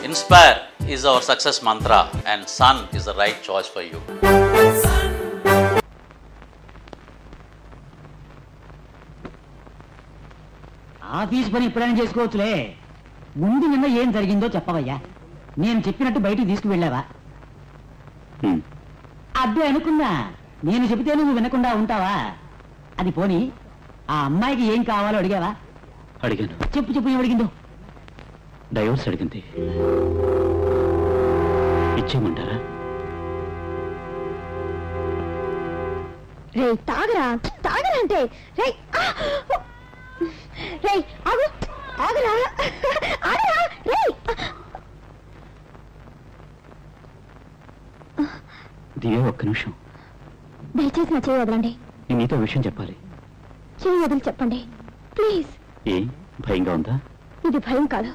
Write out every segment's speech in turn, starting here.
Inspire is our success mantra and Sun is the right choice for you. Office పని ఎప్పుడైనా చేసుకోవచ్చులే. ముందు నిన్న ఏం జరిగిందో చెప్పవయ్యా. నేను చెప్పినట్టు బయటికి తీసుకువెళ్ళావా? అబ్బే అనుకున్నా. నేను చెబితే నువ్వు వినకుండా ఉంటావా? అది పోని ఆ అమ్మాయికి ఏం కావాలో అడిగావా? అడిగాను. చెప్పు చెప్పు, ఏం అడిగిందో? డైవర్స్ అడిగింది. ఇచ్చేయమంటారా? రే తాగరా తాగరా అంటే రే రే ఆగు ఆగరా ఆగరా రే. దివ్య ఒక్క నిమిషం. దయచేసి నా చేయి వదలండి. నేను నీతో విషయం చెప్పాలి. చేయి వదిలి చెప్పండి ప్లీజ్. ఏ భయంగా ఉందా? ఇది భయం కాదు,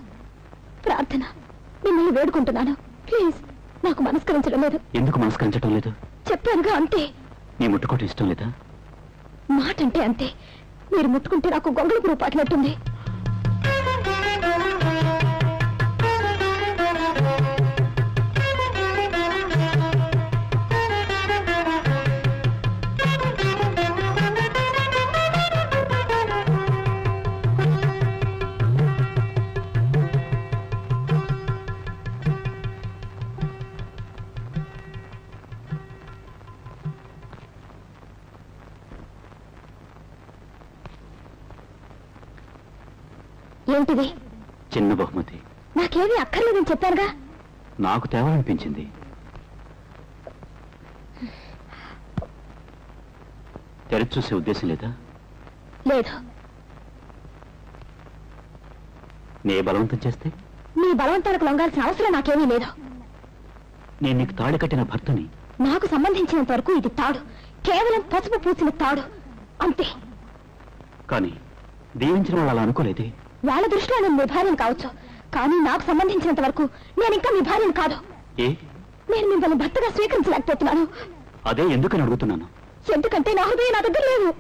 ప్రార్థన. మిమ్మల్ని వేడుకుంటున్నాను ప్లీజ్. నాకు మనస్కరించడం లేదు. ఎందుకు మనస్కరించడం లేదు? చెప్పానుగా అంతే. నీ ముట్టుకోవటం ఇష్టం లేదా? మాట అంటే అంతే. మీరు ముట్టుకుంటే నాకు గొంగళి పురుగు పట్టినట్టుంది. ఏంటిది? చిన్న బహుమతి. నాకేమీ అక్కర్లేదని చెప్పారుగా. నాకు తేవాలనిపించింది. తెరచి చూసే ఉద్దేశం లేదా? లేదు. నే బలవంతం చేస్తే? మీ బలవంతాలకు లొంగాల్సిన అవసరం నాకేమీ లేదు. నేను నీకు తాళి కట్టిన భర్తని. నాకు సంబంధించినంత వరకు ఇది తాడు, కేవలం పసుపు పూసిన తాడు అంతే. కానీ దీవించిన వాళ్ళు అలా అనుకోలేదే. వాళ్ళ దృష్టిలో నేను మీ భార్యను కావచ్చు, కానీ నాకు సంబంధించినంత వరకు నేను ఇంకా మీ భార్యను కాదు. ఏ? నేను మిమ్మల్ని భర్తగా స్వీకరించలేకపోతున్నాను. అదే ఎందుకని అడుగుతున్నాను. ఎందుకంటే నా హృదయం నా దగ్గర లేదు.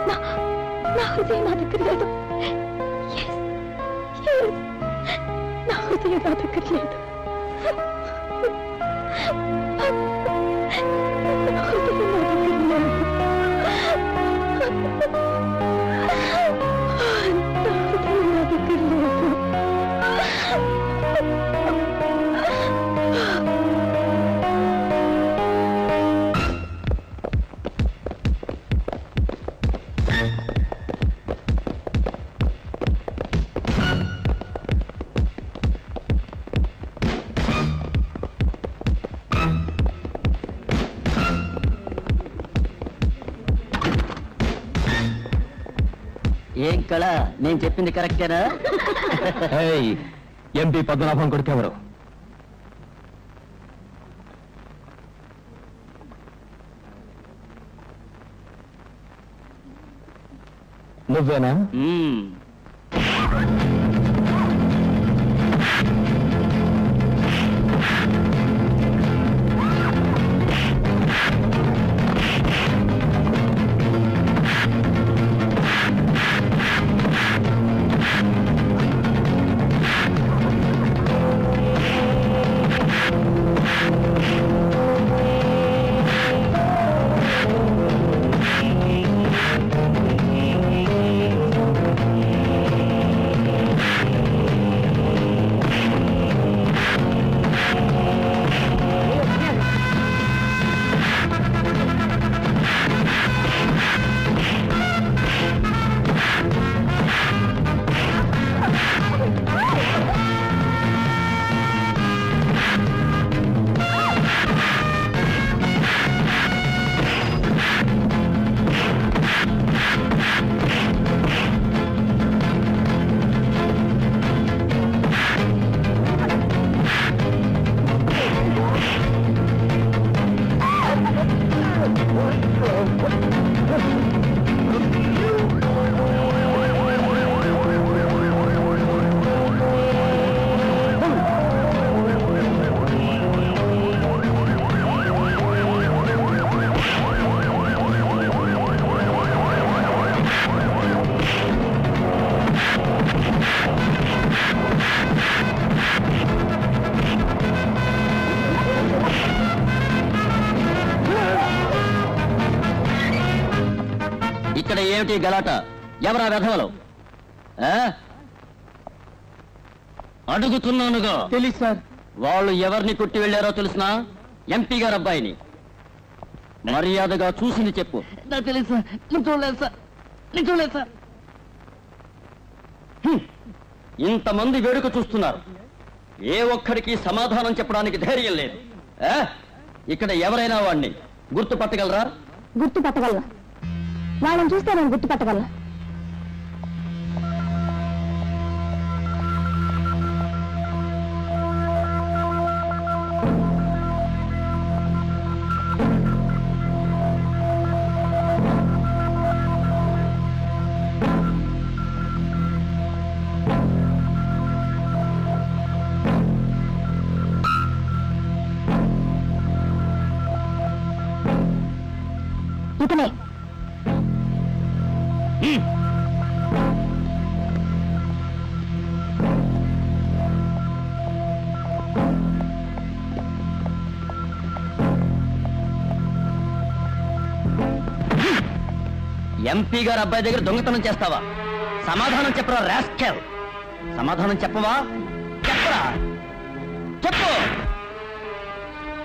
నా హృదయం నా దగ్గర లేదు. నా హృదయం నా దగ్గర లేదు. నా హృదయం నా దగ్గర లేదు. ఏం కళ, నేను చెప్పింది కరెక్టేనా? ఎంపీ పద్మనాభం కొడుకెవరు? నువ్వేనా? ఏమిటి గలాట? ఎవరా వెధవలు? అడుగుతున్నానుగా. తెలుసు సార్. వాళ్ళు ఎవరిని కొట్టి వెళ్ళారో తెలుసునా? ఎంపీ గారు అబ్బాయిని. మర్యాదగా చూసింది చెప్పు. నాకు తెలియదు సార్. నేను చూడలేదు సార్. నేను చూడలేదు సార్. ఇంతమంది వేడుక చూస్తున్నారు, ఏ ఒక్కడికి సమాధానం చెప్పడానికి ధైర్యం లేదు. ఇక్కడ ఎవరైనా వాడిని గుర్తుపట్టగలరా? గుర్తుపట్టగలను. వాళ్ళని చూస్తే నేను గుర్తుపట్టగలను. ఇతనే. ఎంపీ గారు అబ్బాయి దగ్గర దొంగతనం చేస్తావా? సమాధానం చెప్పరా రాస్కెల్. సమాధానం చెప్పవా? చెప్పరా, చెప్పు.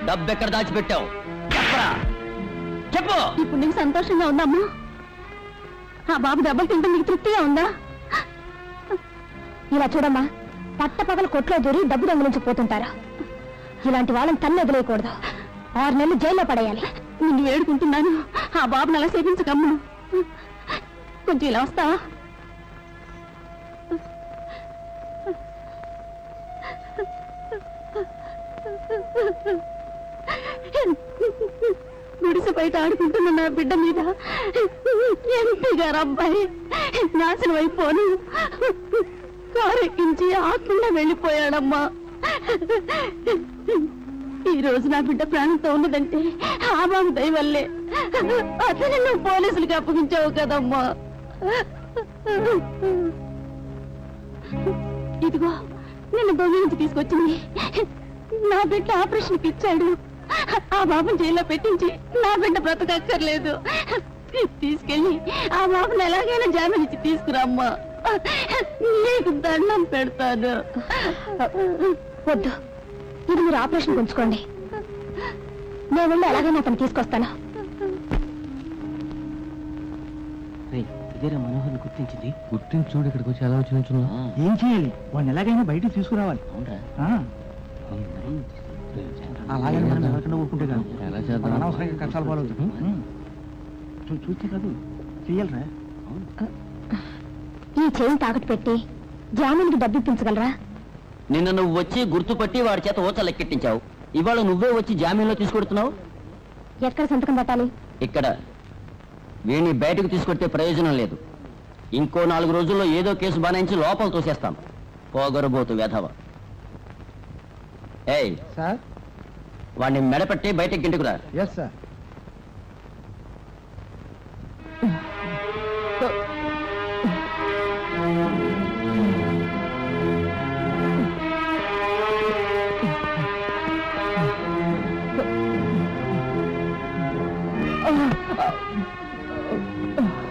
డబ్బెక్కడ దాచిపెట్టావు? చెప్పరా, చెప్పు. ఇప్పుడు నీకు సంతోషంగా ఉందమ్మా? ఆ బాబు దెబ్బలు తింటే నీకు తృప్తిగా ఉందా? ఇలా చూడమ్మా, పట్టపగల కొట్లో దూరి డబ్బు దొంగలించి పోతుంటారా? ఇలాంటి వాళ్ళని తల్లి వదిలేయకూడదు. 6 నెలలు జైల్లో పడేయాలి. నిన్ను వేడుకుంటున్నాను, ఆ బాబుని అలా సేవించకమ్మా. కొంచెం ఇలా వస్తావా? గుడిసె బయట ఆడుకుంటున్న నా బిడ్డ మీద ఎంపీ గారు అబ్బాయి నాశనం అయిపోను కారెక్కించి ఆకుండా వెళ్ళిపోయాడమ్మా. ఈ రోజు నా బిడ్డ ప్రాణంతో ఉన్నదంటే ఆ బాబు దయ వల్లే. అతను నువ్వు పోలీసులకి అప్పగించావు కదమ్మా. ఇదిగో నిన్ను దొంగ నుంచి తీసుకొచ్చింది. నా బిడ్డ ఆపరేషన్కి ఇచ్చాడు. ఆ బాబుని జైల్లో పెట్టించి నా బిడ్డ బ్రతకక్కర్లేదు. తీసుకెళ్ళి ఆ బాబుని ఎలాగైనా జామీన్ ఇచ్చి తీసుకురామ్మా. నీకు దండం పెడతాను. వద్దు, ఇది మీరు ఆపరేషన్ ఉంచుకోండి. నేను వెళ్ళి ఎలాగైనా అతను తీసుకొస్తాను. ఇదేరా మనోహర్ని గుర్తించింది. గుర్తించి చూడు, ఇక్కడికి వచ్చి ఎలా వచ్చి ఏం చేయాలి? వాడిని ఎలాగైనా బయటకు తీసుకురావాలి. అలాగే మనం ఎవరికైనా ఊరుకుంటే కాదు, అనవసరంగా కష్టాలు పాలవుతుంది. చూస్తే కాదు, చెయ్యాలరా. ఈ చేయి తాకట్టు పెట్టి జామీన్కి డబ్బు ఇప్పించగలరా? నిన్న నువ్వు వచ్చి గుర్తుపట్టి వాడి చేత ఓచలు ఎక్కెట్టించావు. ఇవాళ నువ్వే వచ్చి జామీన్లో తీసుకొడుతున్నావు. ఎక్కడ సంతకం పెట్టాలి? ఇక్కడ. వీడిని బయటకు తీసుకొస్తే ప్రయోజనం లేదు. ఇంకో 4 రోజుల్లో ఏదో కేసు బానాయించి లోపల తోసేస్తాం. పోగొరబోతు వెధవ. ఏయ్ సార్, వాడిని మెడపట్టి బయటకి గింటుకురా. Yes sir.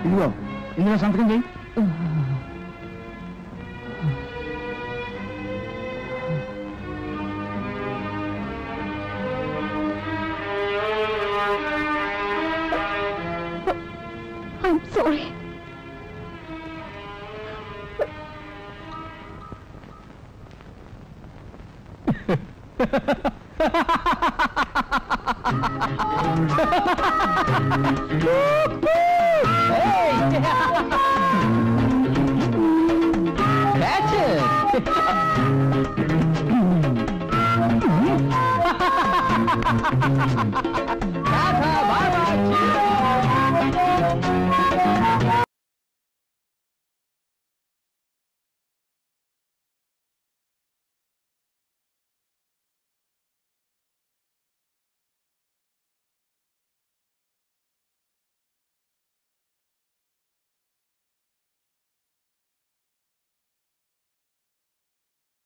ఇదిగో ఇందులో సంతకం చేయి. I'm sorry. That's it.